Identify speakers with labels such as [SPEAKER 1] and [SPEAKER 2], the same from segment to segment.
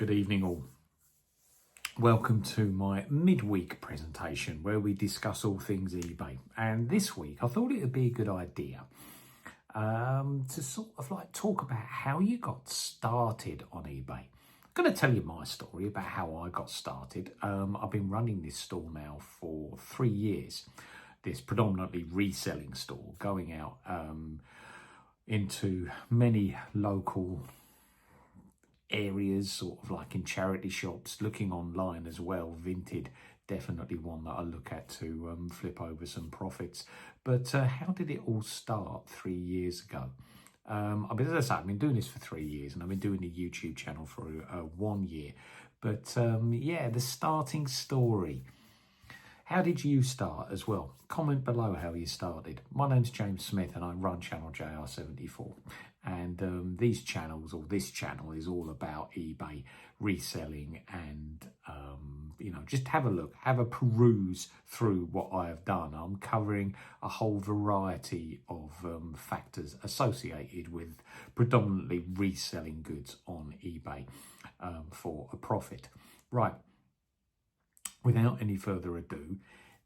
[SPEAKER 1] Good evening all. Welcome to my midweek presentation where we discuss all things eBay. And this week I thought it would be a good idea to sort of like talk about how you got started on eBay. I'm going to tell you my story about how I got started. I've been running this store now for 3 years, this predominantly reselling store, going out into many local areas, sort of like in charity shops, looking online as well. Vinted, definitely one that I look at to flip over some profits. But how did it all start 3 years ago? As I say, I've been doing this for 3 years and I've been doing a YouTube channel for 1 year. But yeah, the starting story. How did you start as well? Comment below how you started. My name's James Smith and I run channel JR74. And this channel is all about eBay reselling and, just have a look, have a peruse through what I have done. I'm covering a whole variety of factors associated with predominantly reselling goods on eBay for a profit. Right. Without any further ado,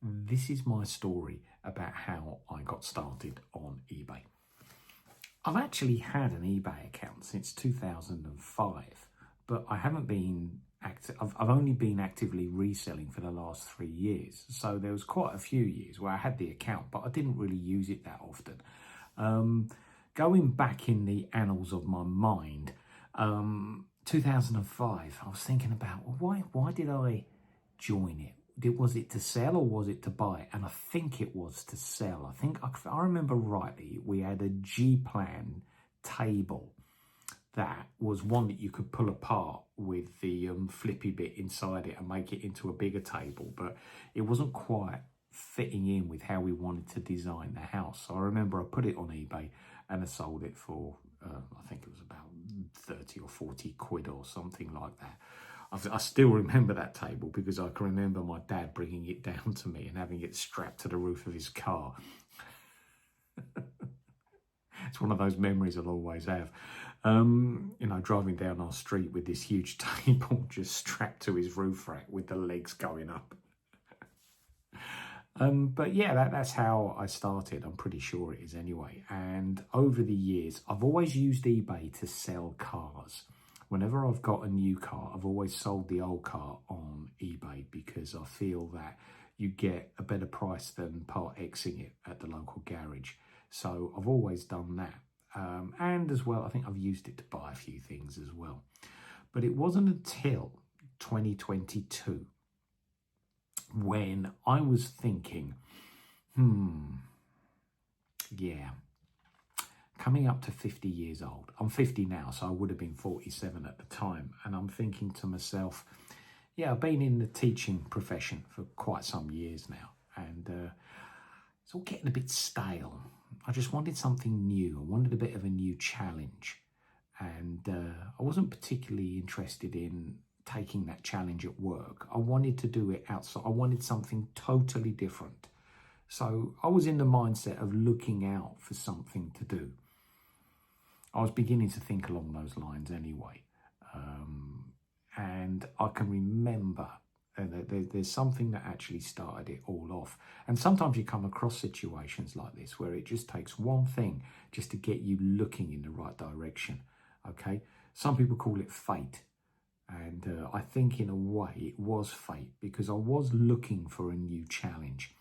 [SPEAKER 1] this is my story about how I got started on eBay. I've actually had an eBay account since 2005, but I haven't been active. I've only been actively reselling for the last 3 years. So there was quite a few years where I had the account, but I didn't really use it that often. Going back in the annals of my mind, 2005, I was thinking about, well, why did I join it? Was it to sell or was it to buy? And I think it was to sell. I think if I remember rightly, we had a G-plan table that was one that you could pull apart with the flippy bit inside it and make it into a bigger table, but it wasn't quite fitting in with how we wanted to design the house. So I remember I put it on eBay and I sold it for I think it was about 30 or 40 quid or something like that. I still remember that table because I can remember my dad bringing it down to me and having it strapped to the roof of his car. It's one of those memories I'll always have. Driving down our street with this huge table just strapped to his roof rack with the legs going up. But yeah, that's how I started. I'm pretty sure it is anyway. And over the years, I've always used eBay to sell cars. Whenever I've got a new car, I've always sold the old car on eBay because I feel that you get a better price than part Xing it at the local garage. So I've always done that. And as well, I think I've used it to buy a few things as well. But it wasn't until 2022 when I was thinking, yeah, coming up to 50 years old. I'm 50 now, so I would have been 47 at the time. And I'm thinking to myself, yeah, I've been in the teaching profession for quite some years now. And it's all getting a bit stale. I just wanted something new. I wanted a bit of a new challenge. And I wasn't particularly interested in taking that challenge at work. I wanted to do it outside. I wanted something totally different. So I was in the mindset of looking out for something to do. I was beginning to think along those lines anyway. And I can remember there's something that actually started it all off. And sometimes you come across situations like this where it just takes one thing just to get you looking in the right direction. Okay. Some people call it fate. And I think in a way it was fate because I was looking for a new challenge.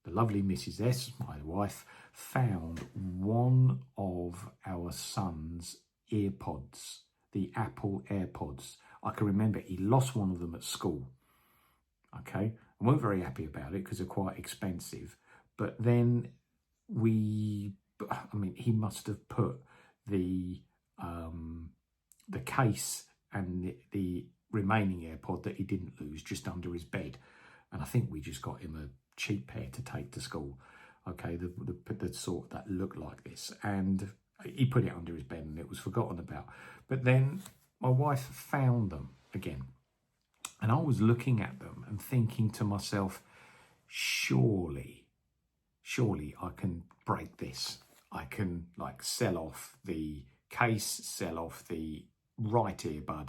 [SPEAKER 1] The lovely Mrs. S, my wife, found one of our son's earpods, the Apple AirPods. I can remember he lost one of them at school. Okay, I weren't very happy about it because they're quite expensive. But then he must have put the case and the remaining AirPod that he didn't lose just under his bed. And I think we just got him a cheap pair to take to school. Okay, the sort that looked like this. And he put it under his bed and it was forgotten about. But then my wife found them again. And I was looking at them and thinking to myself, surely I can break this. I can sell off the case, sell off the right earbud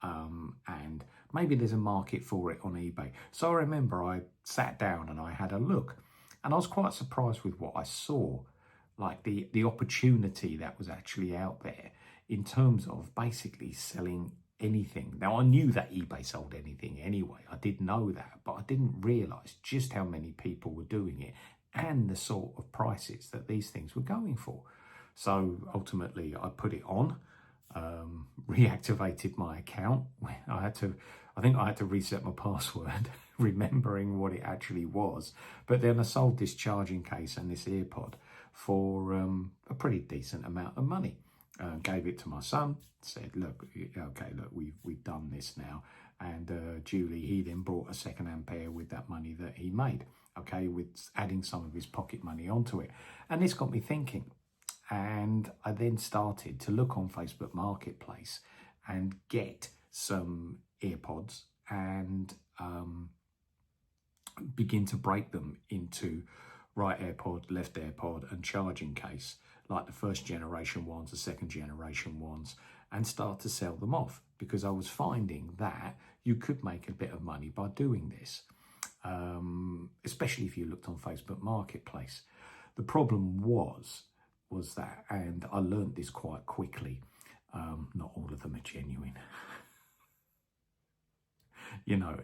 [SPEAKER 1] and maybe there's a market for it on eBay. So I remember I sat down and I had a look, and I was quite surprised with what I saw, like the opportunity that was actually out there in terms of basically selling anything. Now, I knew that eBay sold anything anyway. I did know that, but I didn't realize just how many people were doing it and the sort of prices that these things were going for. So ultimately I put it on, reactivated my account. I think I had to reset my password, remembering what it actually was. But then I sold this charging case and this earpod for a pretty decent amount of money. Gave it to my son, said, look, okay, look, we've done this now. And Julie, he then bought a second-hand pair with that money that he made, okay, with adding some of his pocket money onto it. And this got me thinking. And I then started to look on Facebook Marketplace and get some earpods and begin to break them into right AirPod, left AirPod and charging case, like the first generation ones, the second generation ones, and start to sell them off, because I was finding that you could make a bit of money by doing this, especially if you looked on Facebook Marketplace. The problem was that, and I learned this quite quickly, not all of them are genuine. You know,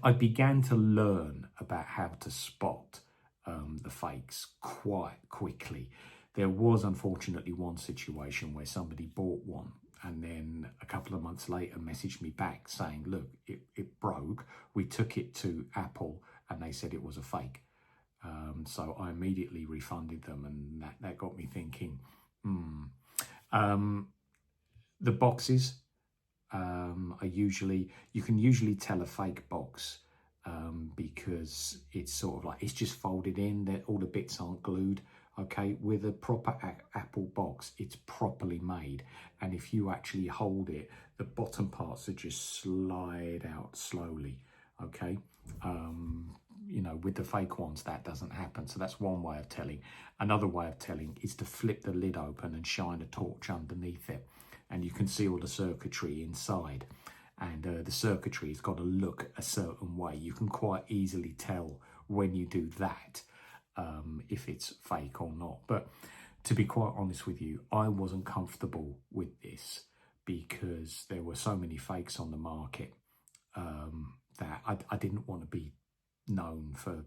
[SPEAKER 1] I began to learn about how to spot the fakes quite quickly. There was unfortunately one situation where somebody bought one and then a couple of months later messaged me back saying, look, it broke. We took it to Apple and they said it was a fake. So I immediately refunded them, and that got me thinking, the boxes you can usually tell a fake box because it's sort of like, it's just folded in, that all the bits aren't glued. Okay, with a proper Apple box, it's properly made, and if you actually hold it, the bottom parts are just slide out slowly. Okay, you know, with the fake ones that doesn't happen. So that's one way of telling. Another way of telling is to flip the lid open and shine a torch underneath it, and you can see all the circuitry inside, and the circuitry has got to look a certain way. You can quite easily tell when you do that if it's fake or not. But to be quite honest with you, I wasn't comfortable with this because there were so many fakes on the market that I didn't want to be known for.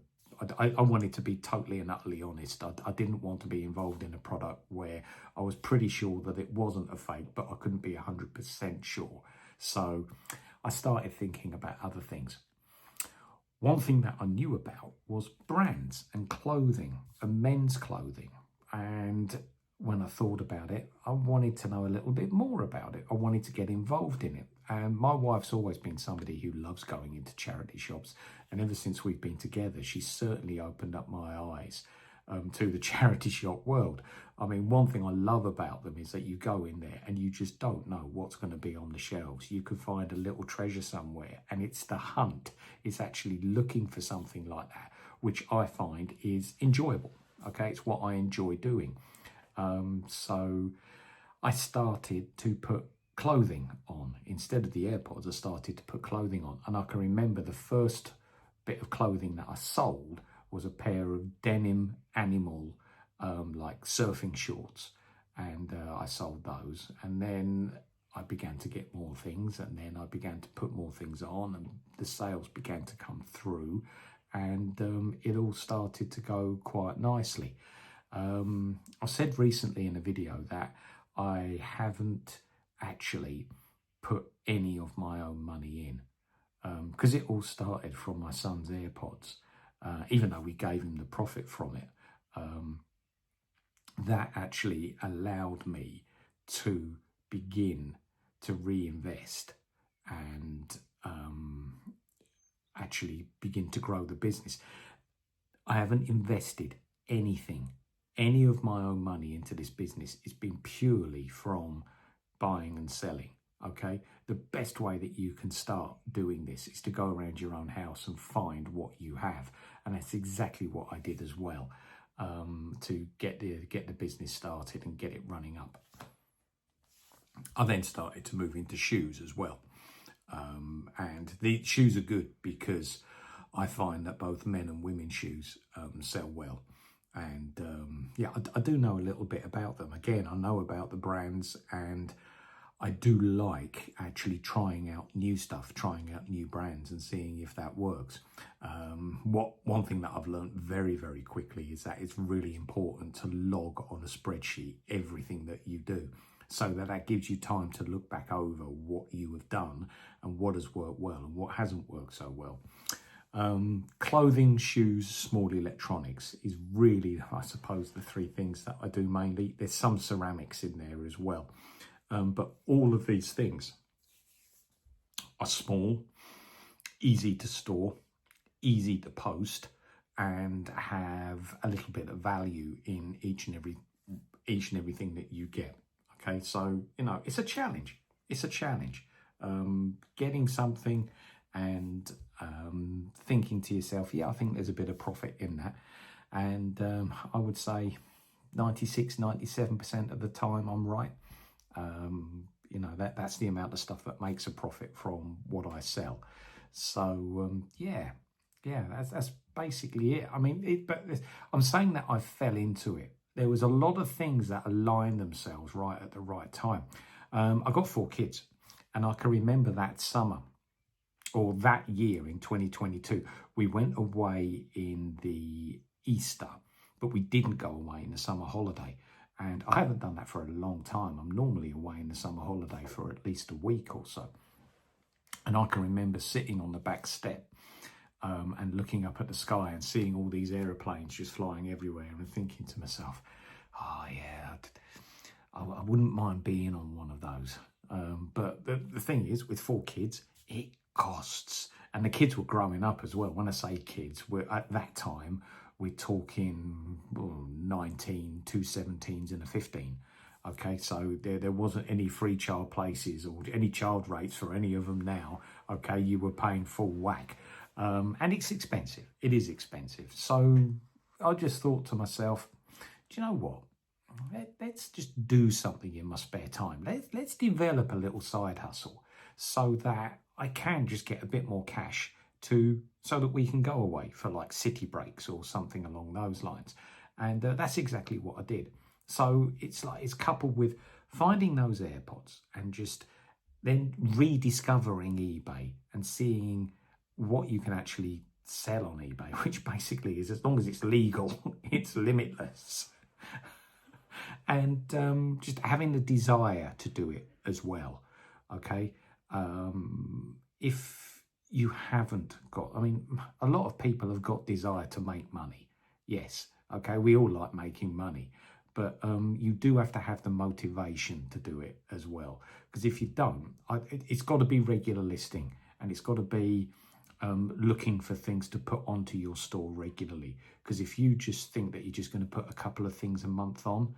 [SPEAKER 1] I wanted to be totally and utterly honest. I didn't want to be involved in a product where I was pretty sure that it wasn't a fake, but I couldn't be 100% sure. So I started thinking about other things. One thing that I knew about was brands and clothing and men's clothing. And when I thought about it, I wanted to know a little bit more about it. I wanted to get involved in it. And my wife's always been somebody who loves going into charity shops. And ever since we've been together, she's certainly opened up my eyes to the charity shop world. I mean, one thing I love about them is that you go in there and you just don't know what's going to be on the shelves. You could find a little treasure somewhere, and it's the hunt. It's actually looking for something like that, which I find is enjoyable. Okay, it's what I enjoy doing. So I started to put clothing on. Instead of the AirPods, I started to put clothing on. And I can remember the first bit of clothing that I sold was a pair of denim animal like surfing shorts, and I sold those. And then I began to get more things, and then I began to put more things on, and the sales began to come through, and it all started to go quite nicely. I said recently in a video that I haven't actually put any of my own money in because it all started from my son's AirPods. Even though we gave him the profit from it, that actually allowed me to begin to reinvest and actually begin to grow the business. I haven't invested anything, any of my own money into this business. It's been purely from buying and selling. Okay, the best way that you can start doing this is to go around your own house and find what you have, and that's exactly what I did as well, to get the business started and get it running up. I then started to move into shoes as well. And the shoes are good because I find that both men and women's shoes sell well. And yeah, I do know a little bit about them. Again, I know about the brands, and I do like actually trying out new stuff, trying out new brands and seeing if that works. One thing that I've learned very, very quickly is that it's really important to log on a spreadsheet everything that you do, so that gives you time to look back over what you have done and what has worked well and what hasn't worked so well. Clothing, shoes, small electronics is really, I suppose, the three things that I do mainly. There's some ceramics in there as well. But all of these things are small, easy to store, easy to post, and have a little bit of value in each and everything that you get. Okay, so it's a challenge. It's a challenge. Getting something and thinking to yourself, yeah, I think there's a bit of profit in that. And I would say 96-97% of the time I'm right. That's the amount of stuff that makes a profit from what I sell. So yeah, that's basically it. I mean, but I'm saying that I fell into it. There was a lot of things that aligned themselves right at the right time. I got 4 kids, and I can remember that summer, or that year in 2022, we went away in the Easter, but we didn't go away in the summer holiday. And I haven't done that for a long time. I'm normally away in the summer holiday for at least a week or so. And I can remember sitting on the back step and looking up at the sky and seeing all these aeroplanes just flying everywhere, and thinking to myself, oh yeah, I wouldn't mind being on one of those. But the thing is, with 4 kids, it costs. And the kids were growing up as well. When I say kids, at that time, we're talking 19, 2 17s and a 15. Okay, so there wasn't any free child places or any child rates for any of them now. Okay, you were paying full whack. And it's expensive. It is expensive. So I just thought to myself, do you know what? Let's just do something in my spare time. Let's develop a little side hustle so that I can just get a bit more cash so that we can go away for like city breaks or something along those lines. And that's exactly what I did. So it's coupled with finding those AirPods and just then rediscovering eBay and seeing what you can actually sell on eBay, which basically is, as long as it's legal, it's limitless. And just having the desire to do it as well. Okay. If you haven't got, I mean, a lot of people have got desire to make money. Yes. Okay. We all like making money, but you do have to have the motivation to do it as well. Because if you don't, it's got to be regular listing, and it's got to be looking for things to put onto your store regularly. Because if you just think that you're just going to put a couple of things a month on,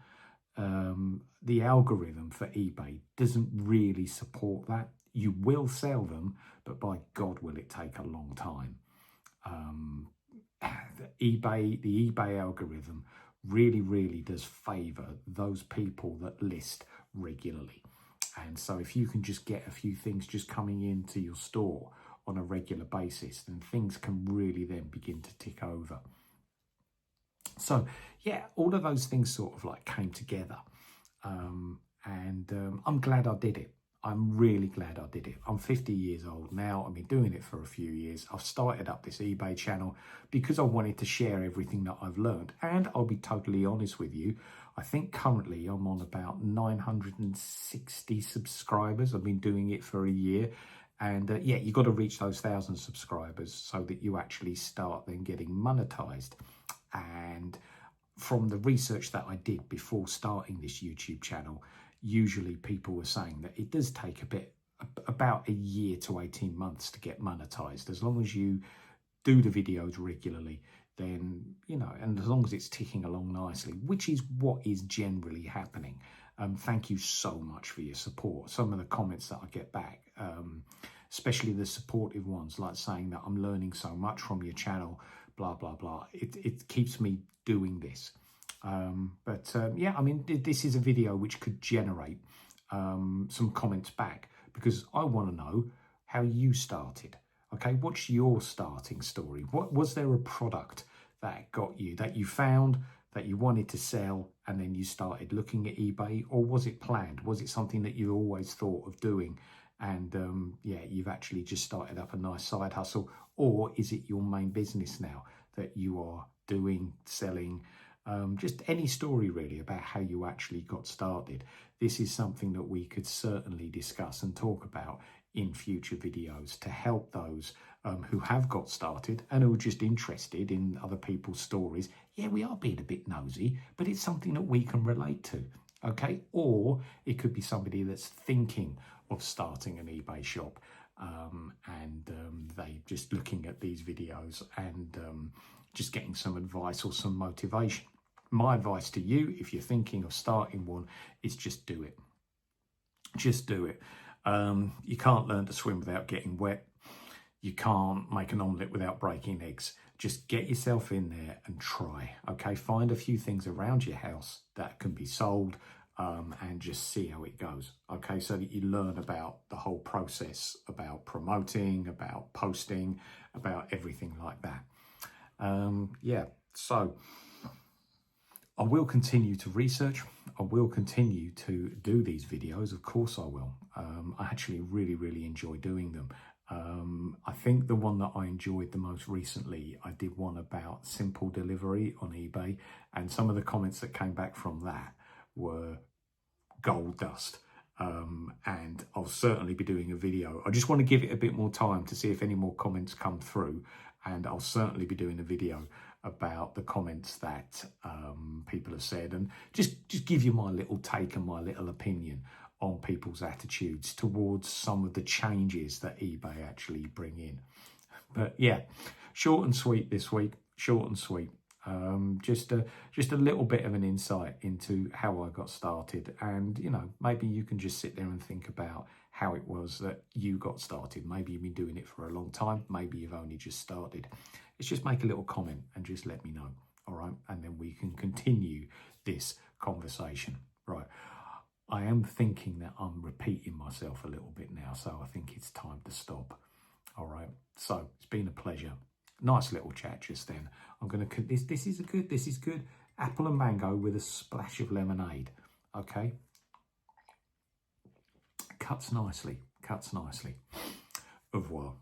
[SPEAKER 1] the algorithm for eBay doesn't really support that. You will sell them, but by God, will it take a long time. The eBay algorithm really, really does favour those people that list regularly. And so if you can just get a few things just coming into your store on a regular basis, then things can really then begin to tick over. So yeah, all of those things sort of like came together. And I'm glad I did it. I'm really glad I did it. I'm 50 years old now. I've been doing it for a few years. I've started up this eBay channel because I wanted to share everything that I've learned. And I'll be totally honest with you, I think currently I'm on about 960 subscribers. I've been doing it for a year. And yeah, you've got to reach those 1,000 subscribers so that you actually start then getting monetized. And from the research that I did before starting this YouTube channel, usually people were saying that it does take about a year to 18 months to get monetized. As long as you do the videos regularly, then, and as long as it's ticking along nicely, which is what is generally happening. Thank you so much for your support. Some of the comments that I get back, especially the supportive ones, like saying that I'm learning so much from your channel, blah, blah, blah. It keeps me doing this. Yeah, I mean, this is a video which could generate some comments back, because I want to know, how you started. Okay, what's your starting story? What was there a product that got you, that you found, that you wanted to sell, and then you started looking at eBay? Or was it planned? Was it something that you always thought of doing, and yeah, you've actually just started up a nice side hustle? Or is it your main business now that you are doing, selling? Just any story really about how you actually got started. This is something that we could certainly discuss and talk about in future videos to help those who have got started and who are just interested in other people's stories. Yeah, we are being a bit nosy, but it's something that we can relate to, okay? Or it could be somebody that's thinking of starting an eBay shop, and they just looking at these videos and just getting some advice or some motivation. My advice to you, if you're thinking of starting one, is just do it. Just do it. You can't learn to swim without getting wet. You can't make an omelette without breaking eggs. Just get yourself in there and try, okay? Find a few things around your house that can be sold, and just see how it goes, okay? So that you learn about the whole process, about promoting, about posting, about everything like that. Yeah, so I will continue to research. I will continue to do these videos. Of course I will. I actually really enjoy doing them. I think the one that I enjoyed the most recently, I did one about simple delivery on eBay, and some of the comments that came back from that were gold dust. And I'll certainly be doing a video. I just want to give it a bit more time to see if any more comments come through, and I'll certainly be doing a video about the comments that people have said, and just give you my little take and my little opinion on people's attitudes towards some of the changes that eBay actually bring in. But yeah, short and sweet this week, short and sweet. Just a little bit of an insight into how I got started, and you know, maybe you can just sit there and think about how it was that you got started. Maybe you've been doing it for a long time, maybe you've only just started. Let's just make a little comment and just let me know, all right? And then we can continue this conversation. Right, I am thinking that I'm repeating myself a little bit now, so I think it's time to stop. All right, so it's been a pleasure. Nice little chat just then. I'm gonna cook this. This is good. Apple and mango with a splash of lemonade. Okay, cuts nicely. Au revoir.